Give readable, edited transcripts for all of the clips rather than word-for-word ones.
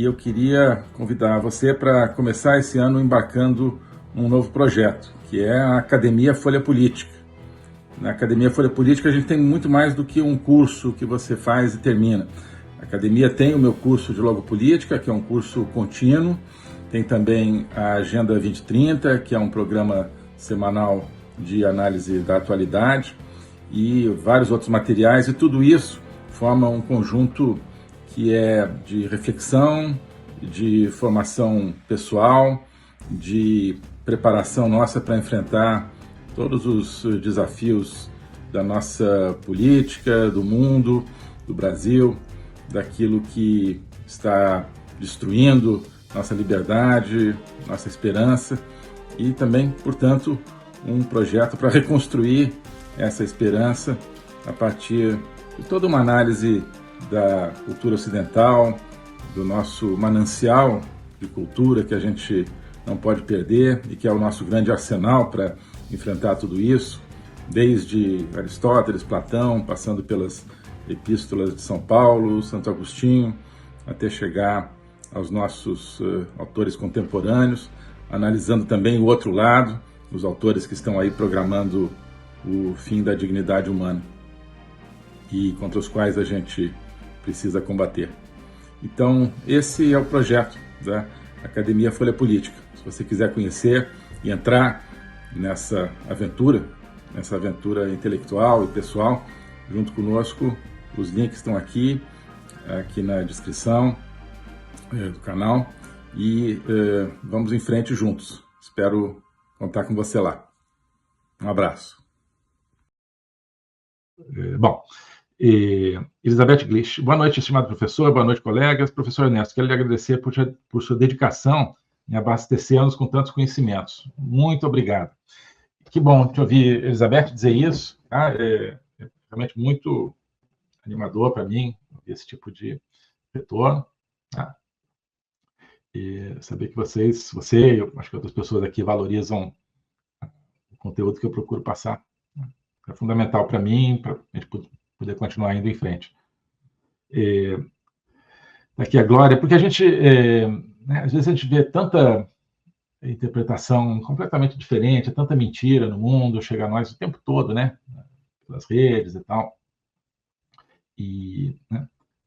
E eu queria convidar você para começar esse ano embarcando um novo projeto, que é a Academia Folha Política. Na Academia Folha Política a gente tem muito mais do que um curso que você faz e termina. A Academia tem o meu curso de Logopolítica, que é um curso contínuo, tem também a Agenda 2030, que é um programa semanal de análise da atualidade, e vários outros materiais, e tudo isso forma um conjunto que é de reflexão, de formação pessoal, de preparação nossa para enfrentar todos os desafios da nossa política, do mundo, do Brasil, daquilo que está destruindo nossa liberdade, nossa esperança e também, portanto, um projeto para reconstruir essa esperança a partir de toda uma análise da cultura ocidental, do nosso manancial de cultura que a gente não pode perder e que é o nosso grande arsenal para enfrentar tudo isso, desde Aristóteles, Platão, passando pelas epístolas de São Paulo, Santo Agostinho, até chegar aos nossos autores contemporâneos, analisando também o outro lado, os autores que estão aí programando o fim da dignidade humana e contra os quais a gente precisa combater. Então, esse é o projeto da Academia Folha Política. Se você quiser conhecer e entrar nessa aventura intelectual e pessoal, junto conosco, os links estão aqui na descrição do canal e vamos em frente juntos. Espero contar com você lá. Um abraço. Bom, Elizabeth Glich, boa noite, estimado professor, boa noite, colegas. Professor Ernesto, quero lhe agradecer por sua dedicação em abastecer-nos com tantos conhecimentos. Muito obrigado. Que bom te ouvir, Elizabeth, dizer isso. Tá? É realmente muito animador para mim ouvir esse tipo de retorno. Tá? E saber que você, eu acho que outras pessoas aqui valorizam o conteúdo que eu procuro passar. É fundamental para mim, para a gente poder continuar indo em frente. Aqui a Glória, porque a gente, às vezes a gente vê tanta interpretação completamente diferente, tanta mentira no mundo, chega a nós o tempo todo, né? Pelas redes e tal. E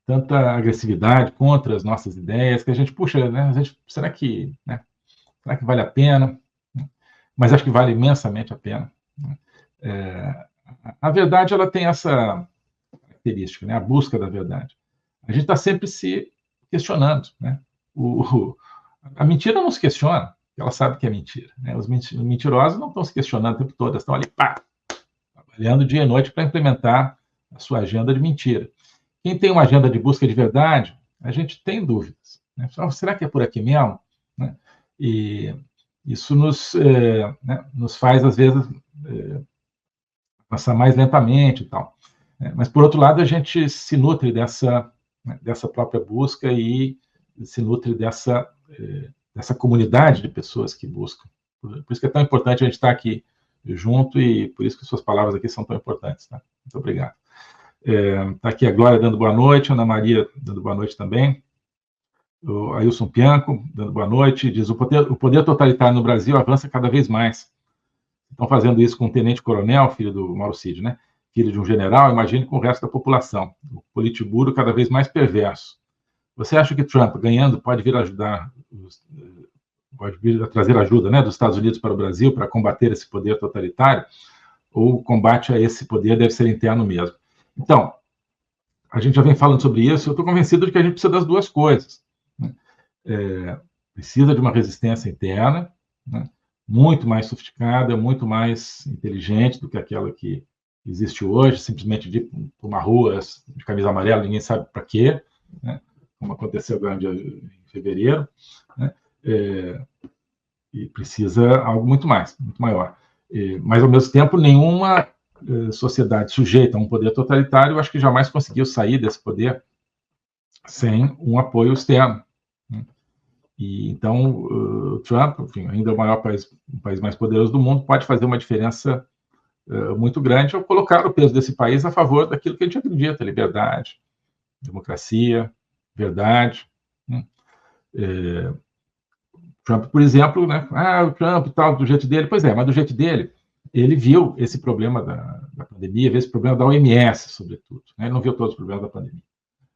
tanta agressividade contra as nossas ideias, que a gente, puxa, né? Será que vale a pena? Mas acho que vale imensamente a pena. A verdade, ela tem essa característica, né? A busca da verdade. A gente está sempre se questionando, né? A mentira não se questiona, ela sabe que é mentira, né? Os mentirosos não estão se questionando o tempo todo, estão ali, trabalhando dia e noite para implementar a sua agenda de mentira. Quem tem uma agenda de busca de verdade, a gente tem dúvidas, né? Será que é por aqui mesmo? Né? E isso nos faz, às vezes, passar mais lentamente e tal. Mas, por outro lado, a gente se nutre dessa própria busca e se nutre dessa comunidade de pessoas que buscam. Por isso que é tão importante a gente estar aqui junto e por isso que suas palavras aqui são tão importantes. Tá? Muito obrigado. Está aqui a Glória dando boa noite, a Ana Maria dando boa noite também. O Ailson Pianco dando boa noite, diz: o poder totalitário no Brasil avança cada vez mais. Estão fazendo isso com o tenente-coronel, filho do Mauro Cid, né? Filho de um general, imagine com o resto da população. O politburo cada vez mais perverso. Você acha que Trump, ganhando, pode vir ajudar, pode vir a trazer ajuda, né, dos Estados Unidos para o Brasil para combater esse poder totalitário? Ou o combate a esse poder deve ser interno mesmo? Então, a gente já vem falando sobre isso, eu estou convencido de que a gente precisa das duas coisas. Né? Precisa de uma resistência interna, né, muito mais sofisticada, muito mais inteligente do que aquela que existe hoje, simplesmente de ir por uma rua de camisa amarela, ninguém sabe para quê, né, como aconteceu agora em fevereiro, né, e precisa algo muito maior. Mas, ao mesmo tempo, nenhuma sociedade sujeita a um poder totalitário, acho que jamais conseguiu sair desse poder sem um apoio externo. Né? E, então, o Trump, enfim, ainda é o maior país mais poderoso do mundo, pode fazer uma diferença muito grande ao colocar o peso desse país a favor daquilo que a gente acredita: liberdade, democracia, verdade. Né? Trump, por exemplo, né? O Trump tal, do jeito dele. Pois é, mas do jeito dele, ele viu esse problema da pandemia, viu esse problema da OMS, sobretudo. Né? Ele não viu todos os problemas da pandemia,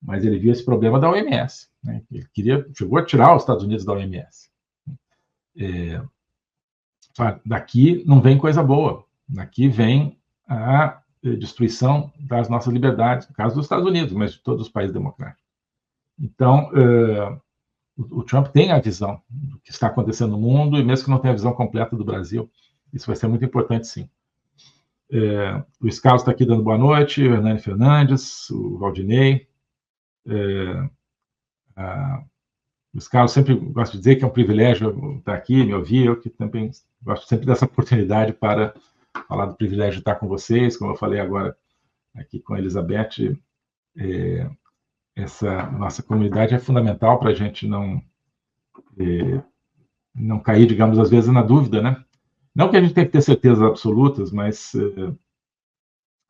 mas ele viu esse problema da OMS. Né? Ele chegou a tirar os Estados Unidos da OMS. Daqui não vem coisa boa. Daqui vem a destruição das nossas liberdades, no caso dos Estados Unidos, mas de todos os países democráticos. Então, o Trump tem a visão do que está acontecendo no mundo, e mesmo que não tenha a visão completa do Brasil, isso vai ser muito importante, sim. O Luiz Carlos está aqui dando boa noite, o Hernani Fernandes, o Valdinei. Luiz Carlos sempre gosta de dizer que é um privilégio estar aqui, me ouvir, eu que também gosto sempre dessa oportunidade para falar do privilégio de estar com vocês, como eu falei agora aqui com a Elizabeth. Essa nossa comunidade é fundamental para a gente não cair, digamos, às vezes na dúvida, né? Não que a gente tenha que ter certezas absolutas, mas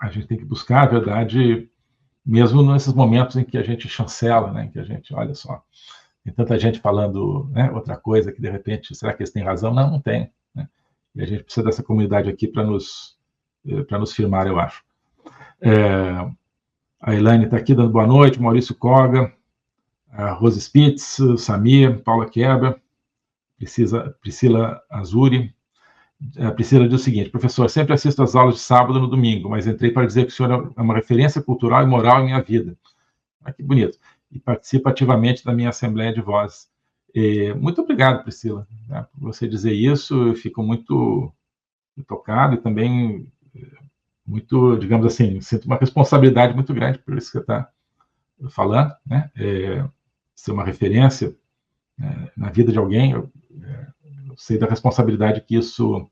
a gente tem que buscar a verdade, mesmo nesses momentos em que a gente chancela, né? Em que a gente, olha só, tem tanta gente falando, né, outra coisa que, de repente, será que eles têm razão? Não, não tem. Né? E a gente precisa dessa comunidade aqui para nos firmar, eu acho. A Elaine está aqui dando boa noite, Maurício Koga, a Rose Spitz, Samir, Paula Kerber, Priscila Azuri. A Priscila diz o seguinte: professor, sempre assisto às aulas de sábado no domingo, mas entrei para dizer que o senhor é uma referência cultural e moral em minha vida. Que bonito. E participa ativamente da minha Assembleia de Vozes. Muito obrigado, Priscila, né, por você dizer isso. Eu fico muito tocado e também muito, digamos assim, sinto uma responsabilidade muito grande por isso que você está falando, né? Ser uma referência na vida de alguém, eu sei da responsabilidade que isso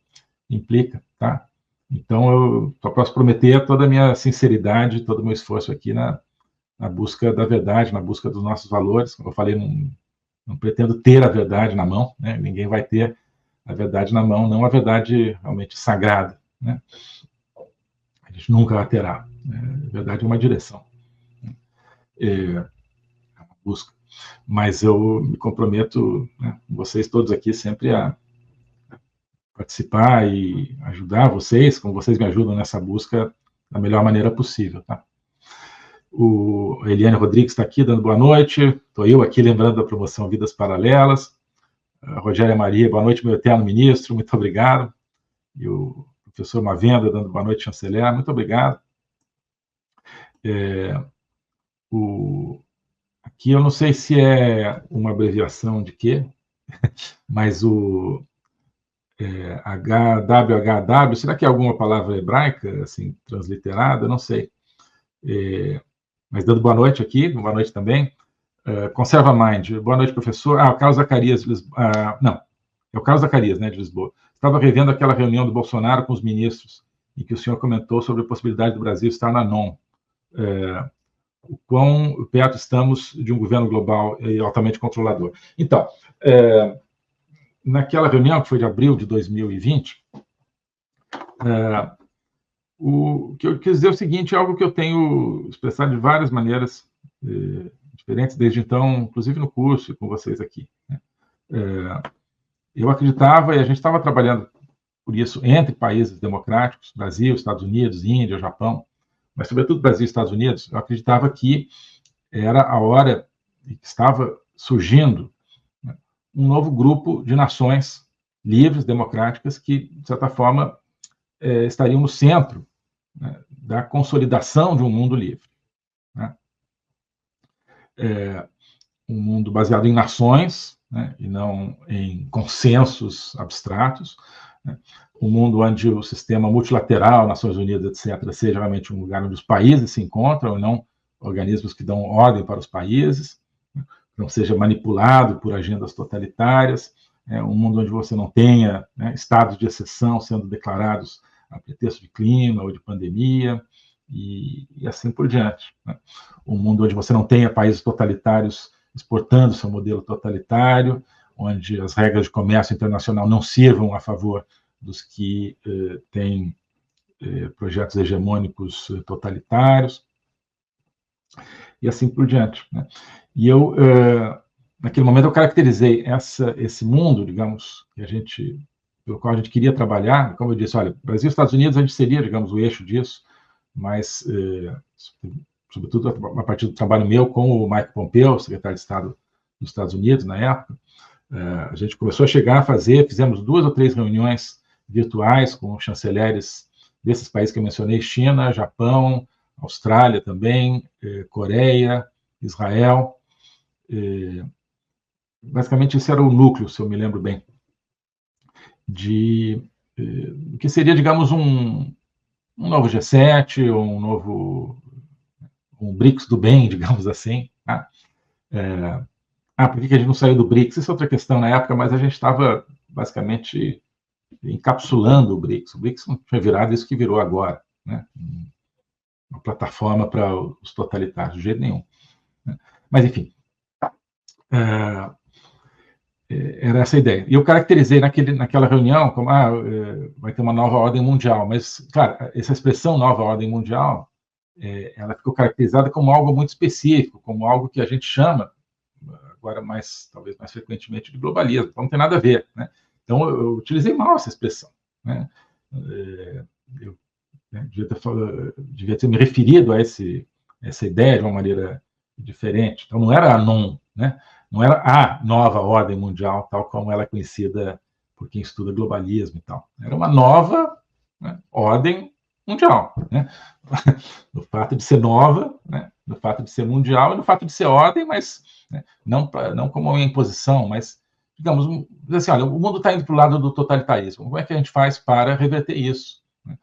implica, tá? Então, eu posso prometer toda a minha sinceridade, todo o meu esforço aqui na busca da verdade, na busca dos nossos valores. Como eu falei, não pretendo ter a verdade na mão, né? Ninguém vai ter a verdade na mão, não a verdade realmente sagrada, né? A gente nunca a terá. A verdade é uma direção. É uma busca. Mas eu me comprometo, né, vocês todos aqui, sempre a participar e ajudar vocês, como vocês me ajudam nessa busca da melhor maneira possível, tá? O Eliane Rodrigues está aqui dando boa noite. Estou eu aqui lembrando da promoção Vidas Paralelas. A Rogéria Maria, boa noite, meu eterno ministro, muito obrigado. E o professor Mavenda dando boa noite, chanceler, muito obrigado. Aqui eu não sei se é uma abreviação de quê, mas o HWHW, será que é alguma palavra hebraica, assim, transliterada? Não sei. Mas dando boa noite aqui, boa noite também. Conserva Mind, boa noite, professor. O Carlos Zacarias, não, é o Carlos Zacarias, né, de Lisboa. Estava revendo aquela reunião do Bolsonaro com os ministros, em que o senhor comentou sobre a possibilidade do Brasil estar na NOM. O quão perto estamos de um governo global e altamente controlador. Então, naquela reunião, que foi de abril de 2020, o que eu quis dizer é o seguinte: é algo que eu tenho expressado de várias maneiras diferentes desde então, inclusive no curso e com vocês aqui. Né? Eu acreditava, e a gente estava trabalhando por isso entre países democráticos, Brasil, Estados Unidos, Índia, Japão, mas sobretudo Brasil e Estados Unidos. Eu acreditava que era a hora que estava surgindo, né, um novo grupo de nações livres, democráticas, que, de certa forma, estariam no centro, né, da consolidação de um mundo livre. Né? Um mundo baseado em nações, né, e não em consensos abstratos, né? Um mundo onde o sistema multilateral, Nações Unidas, etc., seja realmente um lugar onde os países se encontram, e não organismos que dão ordem para os países, né? Não seja manipulado por agendas totalitárias, um mundo onde você não tenha, né, estados de exceção sendo declarados a pretexto de clima ou de pandemia, e assim por diante. Né? Um mundo onde você não tenha países totalitários exportando seu modelo totalitário, onde as regras de comércio internacional não sirvam a favor dos que têm projetos hegemônicos totalitários, e assim por diante. Né? E eu naquele momento eu caracterizei esse mundo, digamos, pelo qual a gente queria trabalhar. Como eu disse, olha, Brasil e Estados Unidos a gente seria, digamos, o eixo disso, mas, sobretudo a partir do trabalho meu com o Mike Pompeo, secretário de Estado dos Estados Unidos na época, a gente começou a fizemos 2 ou 3 reuniões virtuais com chanceleres desses países que eu mencionei, China, Japão, Austrália também, Coreia, Israel. Basicamente, esse era o núcleo, se eu me lembro bem, de que seria, digamos, um novo G7, ou um BRICS do bem, digamos assim. Por que a gente não saiu do BRICS? Isso é outra questão na época, mas a gente estava, basicamente, encapsulando o BRICS. O BRICS não tinha virado isso que virou agora, né? Uma plataforma para os totalitários, de jeito nenhum. Mas, enfim, era essa a ideia. E eu caracterizei naquela reunião como vai ter uma nova ordem mundial. Mas, claro, essa expressão nova ordem mundial, ela ficou caracterizada como algo muito específico, como algo que a gente chama, agora talvez mais frequentemente, de globalismo. Então, não tem nada a ver, né? Então, eu utilizei mal essa expressão, né? Eu devia ter me referido a essa ideia de uma maneira diferente. Então, não era né? Não era a nova ordem mundial, tal como ela é conhecida por quem estuda globalismo e tal. Era uma nova, né, ordem mundial, né? No fato de ser nova, né, no fato de ser mundial e no fato de ser ordem, mas, né, não como uma imposição, mas, digamos, assim, olha, o mundo está indo para o lado do totalitarismo. Como é que a gente faz para reverter isso? Né?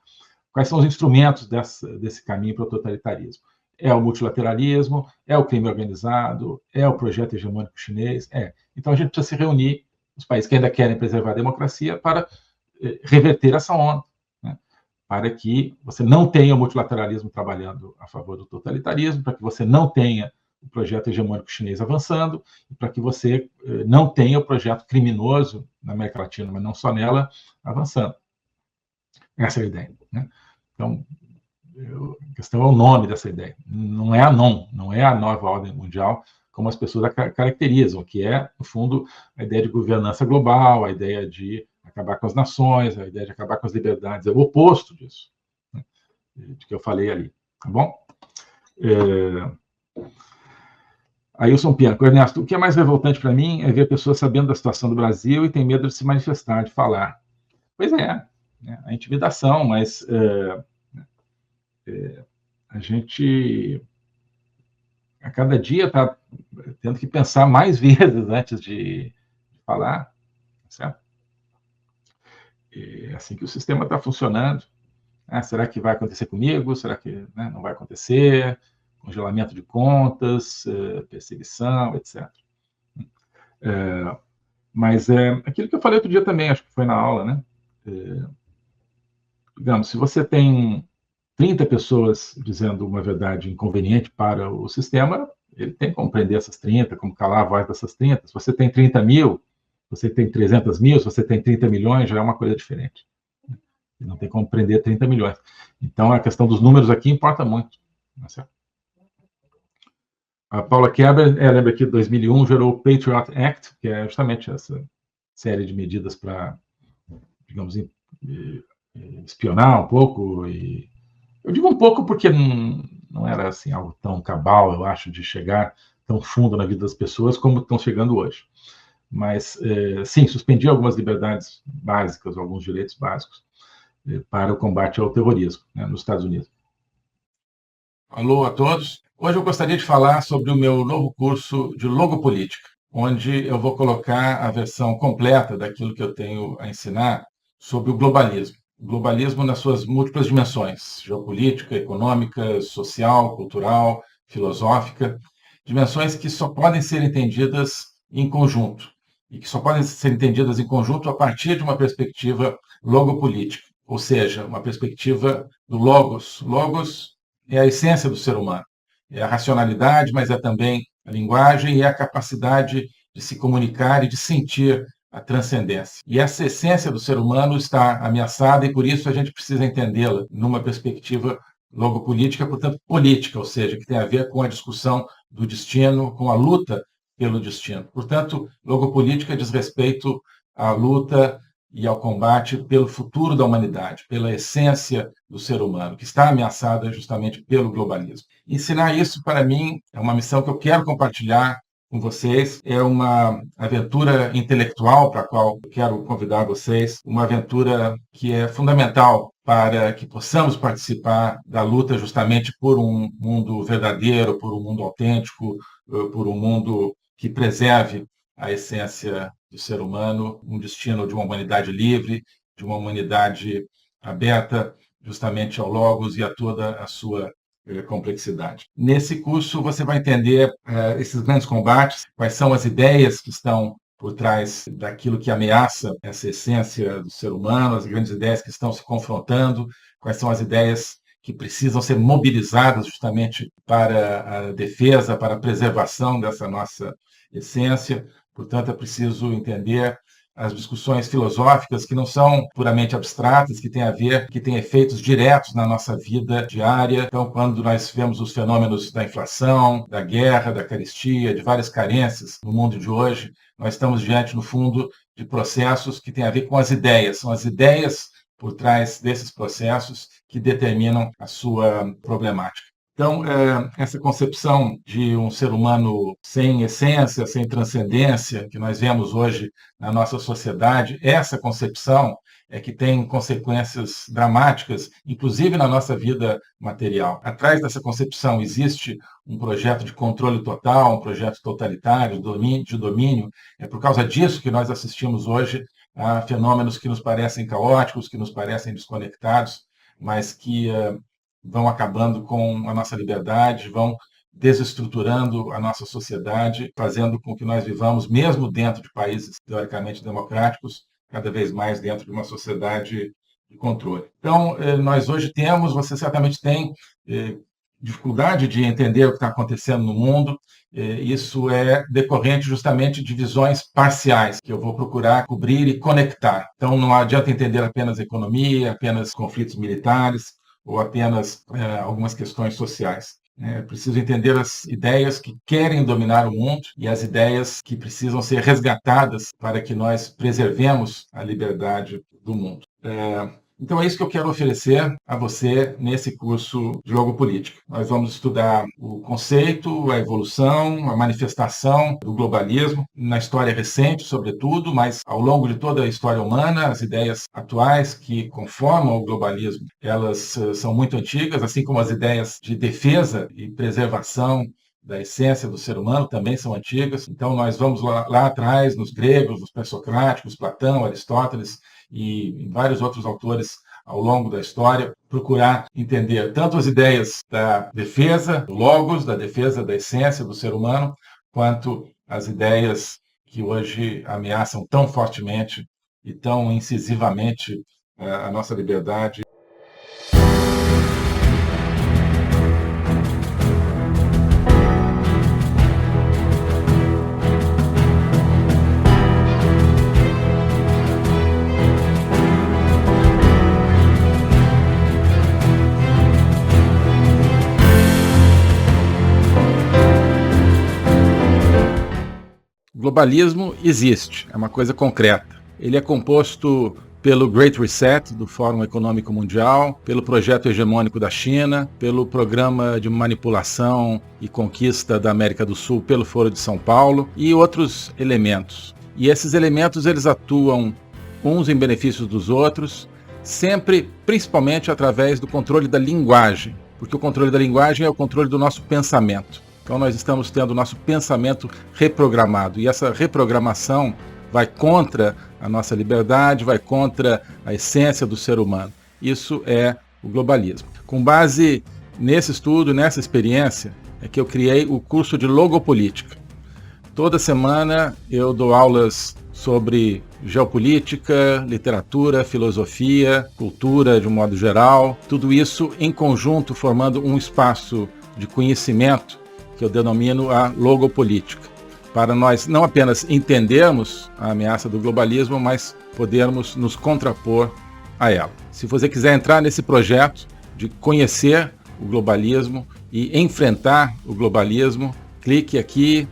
Quais são os instrumentos desse caminho para o totalitarismo? É o multilateralismo, é o crime organizado, é o projeto hegemônico chinês, Então a gente precisa se reunir, os países que ainda querem preservar a democracia, para reverter essa onda, né? Para que você não tenha o multilateralismo trabalhando a favor do totalitarismo, para que você não tenha o projeto hegemônico chinês avançando, e para que você não tenha o projeto criminoso na América Latina, mas não só nela, avançando. Essa é a ideia, né? Então, a questão é o nome dessa ideia. Não é não é a nova ordem mundial, como as pessoas a caracterizam, que é, no fundo, a ideia de governança global, a ideia de acabar com as nações, a ideia de acabar com as liberdades. É o oposto disso, né, de que eu falei ali. Tá bom? Ailson Pianco. Ernesto, o que é mais revoltante para mim é ver pessoas sabendo da situação do Brasil e tem medo de se manifestar, de falar. Pois é, né, a intimidação, mas a gente, a cada dia, está tendo que pensar mais vezes antes de falar, certo? É assim que o sistema está funcionando. Será que vai acontecer comigo? Será que, né, não vai acontecer? Congelamento de contas, perseguição, etc. Mas aquilo que eu falei outro dia também, acho que foi na aula, né? Digamos, se você tem 30 pessoas dizendo uma verdade inconveniente para o sistema, ele tem que compreender essas 30, como calar a voz dessas 30. Se você tem 30 mil, você tem 300 mil, se você tem 30 milhões, já é uma coisa diferente. Ele não tem como compreender 30 milhões. Então, a questão dos números aqui importa muito. Não é certo? A Paula Kerber, lembra que em 2001 gerou o Patriot Act, que é justamente essa série de medidas para, digamos, espionar um pouco. E eu digo um pouco porque não era assim algo tão cabal, eu acho, de chegar tão fundo na vida das pessoas como estão chegando hoje. Mas, sim, suspendia algumas liberdades básicas, alguns direitos básicos para o combate ao terrorismo, né, nos Estados Unidos. Alô a todos. Hoje eu gostaria de falar sobre o meu novo curso de Logopolítica, onde eu vou colocar a versão completa daquilo que eu tenho a ensinar sobre o globalismo. O globalismo nas suas múltiplas dimensões: geopolítica, econômica, social, cultural, filosófica, dimensões que só podem ser entendidas em conjunto, e que só podem ser entendidas em conjunto a partir de uma perspectiva logopolítica, ou seja, uma perspectiva do logos. Logos é a essência do ser humano, é a racionalidade, mas é também a linguagem e a capacidade de se comunicar e de sentir a transcendência. E essa essência do ser humano está ameaçada e, por isso, a gente precisa entendê-la numa perspectiva logopolítica, portanto, política, ou seja, que tem a ver com a discussão do destino, com a luta pelo destino. Portanto, logopolítica diz respeito à luta e ao combate pelo futuro da humanidade, pela essência do ser humano, que está ameaçada justamente pelo globalismo. Ensinar isso, para mim, é uma missão que eu quero compartilhar com vocês. É uma aventura intelectual para a qual eu quero convidar vocês, uma aventura que é fundamental para que possamos participar da luta justamente por um mundo verdadeiro, por um mundo autêntico, por um mundo que preserve a essência do ser humano, um destino de uma humanidade livre, de uma humanidade aberta justamente ao Logos e a toda a sua complexidade. Nesse curso você vai entender esses grandes combates, quais são as ideias que estão por trás daquilo que ameaça essa essência do ser humano, as grandes ideias que estão se confrontando, quais são as ideias que precisam ser mobilizadas justamente para a defesa, para a preservação dessa nossa essência. Portanto, é preciso entender as discussões filosóficas que não são puramente abstratas, que têm a ver, que têm efeitos diretos na nossa vida diária. Então, quando nós vemos os fenômenos da inflação, da guerra, da carestia, de várias carências no mundo de hoje, nós estamos diante, no fundo, de processos que têm a ver com as ideias. São as ideias por trás desses processos que determinam a sua problemática. Então, essa concepção de um ser humano sem essência, sem transcendência, que nós vemos hoje na nossa sociedade, essa concepção é que tem consequências dramáticas, inclusive na nossa vida material. Atrás dessa concepção existe um projeto de controle total, um projeto totalitário, de domínio. É por causa disso que nós assistimos hoje a fenômenos que nos parecem caóticos, que nos parecem desconectados, mas que vão acabando com a nossa liberdade, vão desestruturando a nossa sociedade, fazendo com que nós vivamos, mesmo dentro de países teoricamente democráticos, cada vez mais dentro de uma sociedade de controle. Então, nós hoje temos, você certamente tem dificuldade de entender o que está acontecendo no mundo. Isso é decorrente justamente de visões parciais, que eu vou procurar cobrir e conectar. Então, não adianta entender apenas economia, apenas conflitos militares, ou apenas algumas questões sociais. É preciso entender as ideias que querem dominar o mundo e as ideias que precisam ser resgatadas para que nós preservemos a liberdade do mundo. Então é isso que eu quero oferecer a você nesse curso de logopolítica. Nós vamos estudar o conceito, a evolução, a manifestação do globalismo, na história recente, sobretudo, mas ao longo de toda a história humana, as ideias atuais que conformam o globalismo, elas são muito antigas, assim como as ideias de defesa e preservação da essência do ser humano também são antigas. Então nós vamos lá atrás, nos gregos, nos pré-socráticos, Platão, Aristóteles, e vários outros autores ao longo da história, procurar entender tanto as ideias da defesa do logos, da defesa da essência do ser humano, quanto as ideias que hoje ameaçam tão fortemente e tão incisivamente a nossa liberdade. O globalismo existe, é uma coisa concreta. Ele é composto pelo Great Reset, do Fórum Econômico Mundial, pelo projeto hegemônico da China, pelo programa de manipulação e conquista da América do Sul pelo Foro de São Paulo e outros elementos. E esses elementos eles atuam uns em benefício dos outros, sempre, principalmente através do controle da linguagem, porque o controle da linguagem é o controle do nosso pensamento. Então nós estamos tendo o nosso pensamento reprogramado, e essa reprogramação vai contra a nossa liberdade, vai contra a essência do ser humano. Isso é o globalismo. Com base nesse estudo, nessa experiência, é que eu criei o curso de logopolítica. Toda semana eu dou aulas sobre geopolítica, literatura, filosofia, cultura de um modo geral, tudo isso em conjunto formando um espaço de conhecimento que eu denomino a logopolítica, para nós não apenas entendermos a ameaça do globalismo, mas podermos nos contrapor a ela. Se você quiser entrar nesse projeto de conhecer o globalismo e enfrentar o globalismo, clique aqui